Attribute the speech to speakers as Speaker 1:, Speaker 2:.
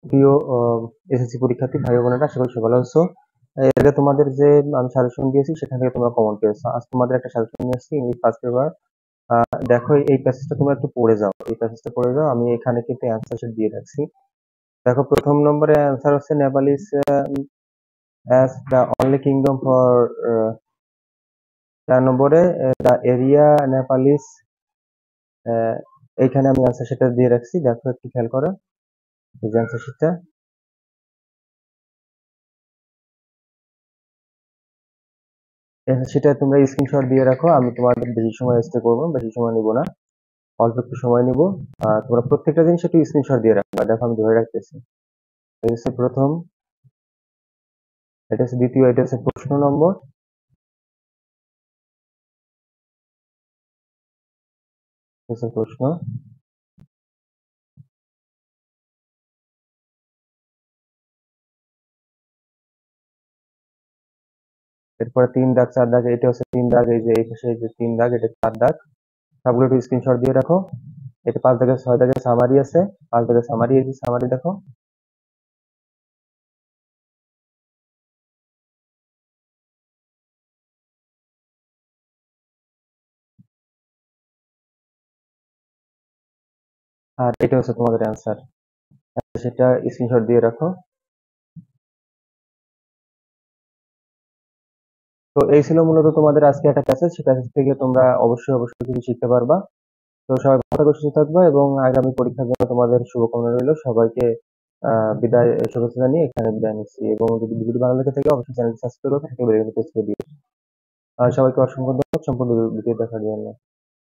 Speaker 1: প্রিয় এসএসসি পরীক্ষার্থী ভাই বোনেরা, আশা করি সবাই ভালো আছো। এর আগে তোমাদের যে আমি সাজেশন দিয়েছি সেখান থেকে তোমরা কমন পেয়েছো। আজ তোমাদের একটা সাজেশন নিয়ে এসেছি ইংলিশ ফার্স্ট পেপার। দেখো এই প্যাসেজটা তোমরা একটু পড়ে যাও, এই প্যাসেজটা পড়ে যাও। আমি এখানে কিন্তু অ্যান্সার শিট দিয়ে রাখছি। দেখো প্রথম নম্বরে অ্যান্সার হচ্ছে Nepal is as the only kingdom for. 4 নম্বরে দ্য এরিয়া নেপালিস। এইখানে আমি অ্যান্সার শিটটা দিয়ে রাখছি, দেখো একটু খেয়াল করো এই যে অ্যান্সার শিটটা। সেটা তোমরা স্ক্রিনশট দিয়ে রাখো, আমি তোমাদের বেশি সময় স্টে করবো, বেশি সময় নিব না, অল্প একটু সময় নিব। তোমরা প্রত্যেকটা জিনিস একটু স্ক্রিনশট দিয়ে রাখবা, দেখো আমি ধরে রাখতেছি। এটা হচ্ছে প্রথম, এটা হচ্ছে দ্বিতীয়, এটা হচ্ছে প্রশ্ন নম্বর, এটা হচ্ছে প্রশ্ন। এরপরে 3 দাগ 4 দাগ, এটা হচ্ছে 3 দাগ, এই যে এই পাশে এই যে 3 দাগ, এটা 4 দাগ। সবগুলো একটু স্ক্রিনশট দিয়ে রাখো। এটা 5 দাগের 6 দাগের সামারি আছে, 5 দাগের সামারি, এই যে সামারি দেখো। আর এটা হচ্ছে তোমাদের অ্যান্সার, সেটা স্ক্রিনশট দিয়ে রাখো। তো এই ছিল মূলত তোমাদের আজকে একটা প্যাসেজ, সেই প্যাসেজ থেকে তোমরা অবশ্যই কিছু শিখতে পারবা। তো সবাই ভালো থাকো, সুস্থ থাকবা, এবং আগামী পরীক্ষার জন্য তোমাদের শুভকামনা রইল। সবাইকে বিদায়, শুভেচ্ছা জানিয়ে এখানে বিদায় নিচ্ছি। এবং যদি ভিডিওটি ভালো লেগে থাকে অবশ্যই চ্যানেলটি সাবস্ক্রাইব করে বেল আইকনটি প্রেস করে দিও। আর সবাইকে অসংখ্য ধন্যবাদ সম্পূর্ণ ভিডিও দেখার জন্য।